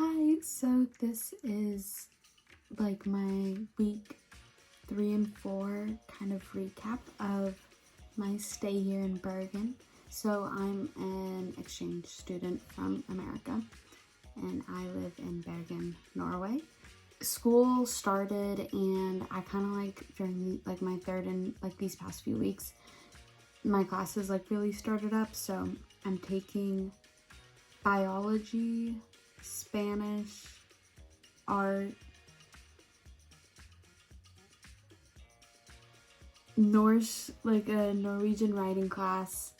Hi, so this is like my week 3 and 4 kind of recap of my stay here in Bergen. So I'm an exchange student from America and I live in Bergen, Norway. School started and I kind of during my third and these past few weeks, my classes really started up. So I'm taking biology, Spanish, art, Norse, a Norwegian writing class,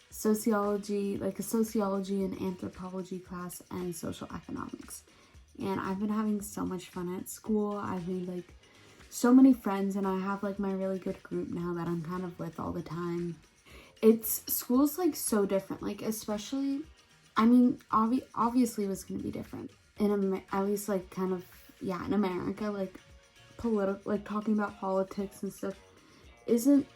sociology, a sociology and anthropology class, and social economics. And I've been having so much fun at school. I've made so many friends, and I have my really good group now that I'm kind of with all the time. School's so different, especially, I mean, obviously it was going to be different at least in America, talking about politics and stuff isn't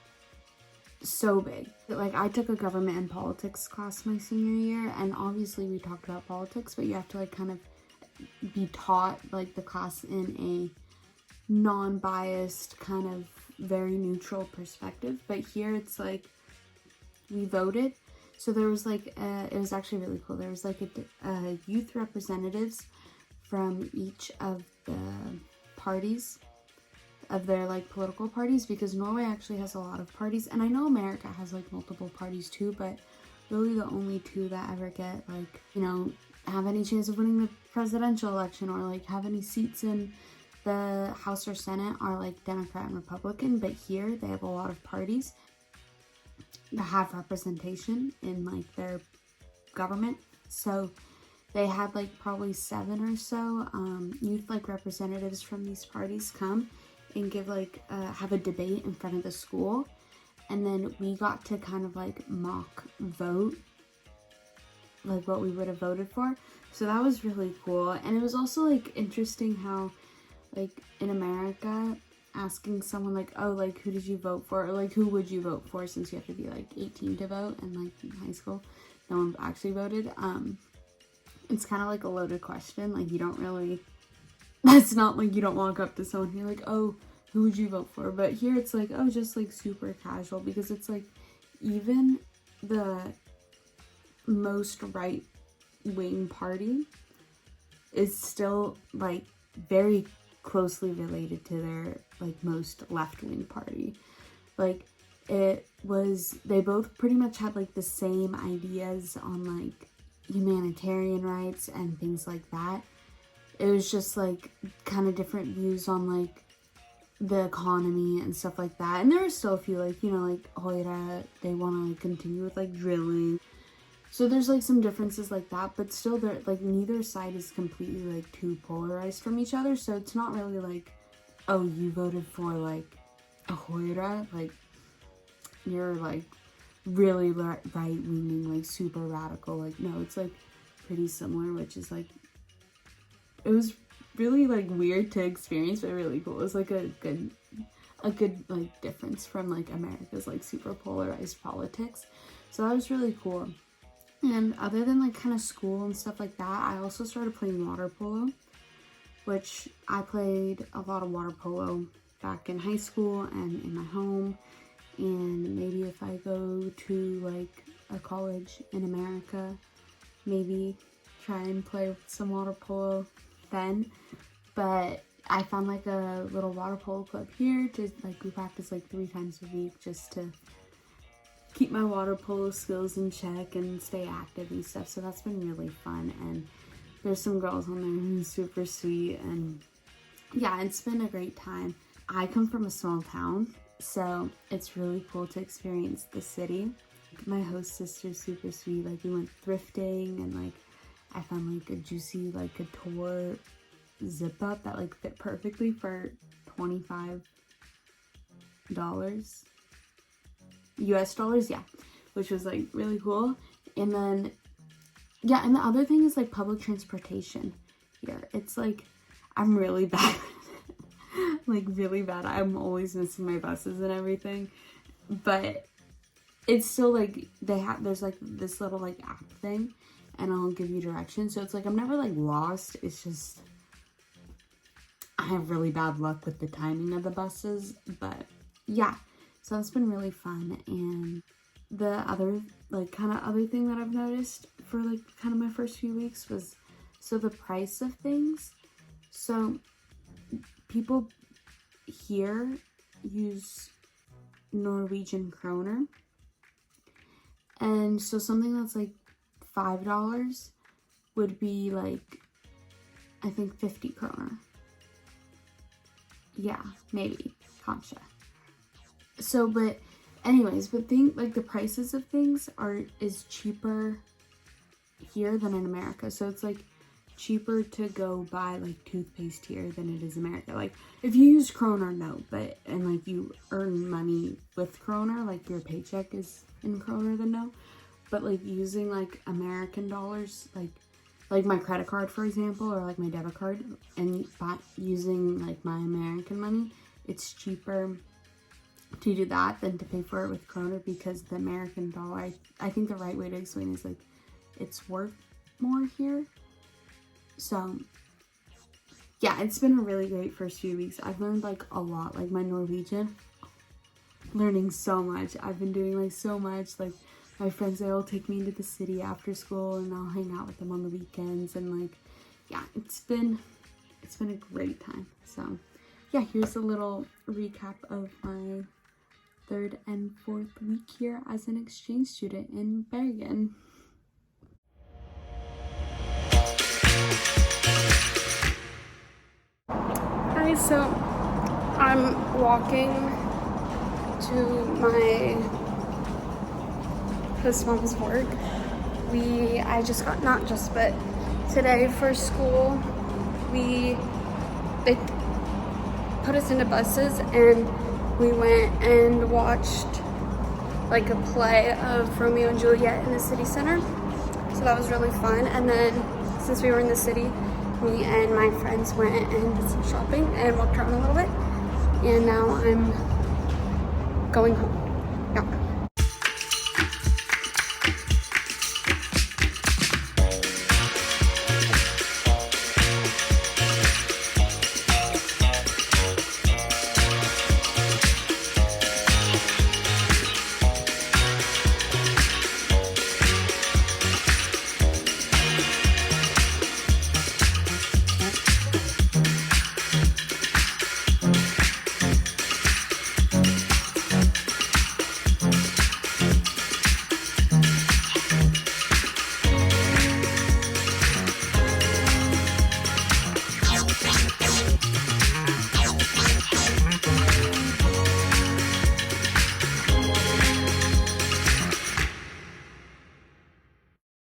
so big. I took a government and politics class my senior year, and obviously we talked about politics, but you have to kind of be taught the class in a non-biased, kind of very neutral perspective. But here it's we voted, so there was it was actually really cool. There was a youth representatives from each of the parties of their political parties, because Norway actually has a lot of parties, and I know America has multiple parties too, but really the only two that ever get have any chance of winning the presidential election or have any seats in the House or Senate are Democrat and Republican. But here they have a lot of parties that have representation in their government. So they had probably 7 or so youth representatives from these parties come and give have a debate in front of the school, and then we got to kind of mock vote what we would have voted for. So that was really cool. And it was also interesting how in America, asking someone oh, who did you vote for, or who would you vote for, since you have to be 18 to vote, and in high school no one actually voted. It's kind of a loaded question. You don't really, it's not you don't walk up to someone and you're oh, who would you vote for? But here it's oh, just super casual, because it's even the most right-wing party is still very closely related to their most left-wing party. They both pretty much had the same ideas on humanitarian rights and things like that. It was just kind of different views on the economy and stuff like that. And there are still a few Hoira, they want to continue with drilling. So there's some differences that, but still they're neither side is completely too polarized from each other. So it's not really oh, you voted for a Hoira, you're really right-leaning, super radical. No, it's pretty similar, which is it was really weird to experience, but really cool. It was a good difference from America's super polarized politics. So that was really cool. And other than kind of school and stuff like that, I also started playing water polo, which I played a lot of water polo back in high school and in my home. And maybe if I go to a college in America, maybe try and play some water polo then. But I found a little water polo club here to we practice 3 times a week, just to keep my water polo skills in check and stay active and stuff. So that's been really fun, and there's some girls on there who are super sweet, and yeah, it's been a great time. I come from a small town, so it's really cool to experience the city. My host sister's super sweet. We went thrifting, and I found a juicy couture zip up that fit perfectly for $25 US dollars, yeah, which was really cool. And then yeah, and the other thing is public transportation here. It's I'm really bad really bad. I'm always missing my buses and everything, but it's still there's this little app thing, and I'll give you directions. So it's like I'm never like lost. It's just I have really bad luck with the timing of the buses. But yeah, so that's been really fun. And the other like kind of other thing that I've noticed for like kind of my first few weeks was so the price of things. So people here use Norwegian kroner, and so something that's like $5 would be like, I think 50 kroner. Yeah, maybe. Kanskje. So, but anyways, but like the prices of things is cheaper here than in America. So it's like cheaper to go buy like toothpaste here than it is America. Like if you use kroner, no, but and like you earn money with kroner, like your paycheck is in kroner, then no. But like using like American dollars, like my credit card, for example, or like my debit card, and using like my American money, it's cheaper to do that than to pay for it with kroner, because the American dollar, I think the right way to explain is like it's worth more here. So yeah, it's been a really great first few weeks. I've learned like a lot, like my Norwegian, learning so much. I've been doing like so much. Like my friends, they'll take me into the city after school and I'll hang out with them on the weekends, and like yeah, it's been a great time. So yeah, here's a little recap of my 3rd and 4th week here as an exchange student in Bergen. Hi, so I'm walking to my host mom's work. I just got, not just, but today for school, they put us into buses and we went and watched like a play of Romeo and Juliet in the city center. So that was really fun. And then since we were in the city, me and my friends went and did some shopping and walked around a little bit. And now I'm going home.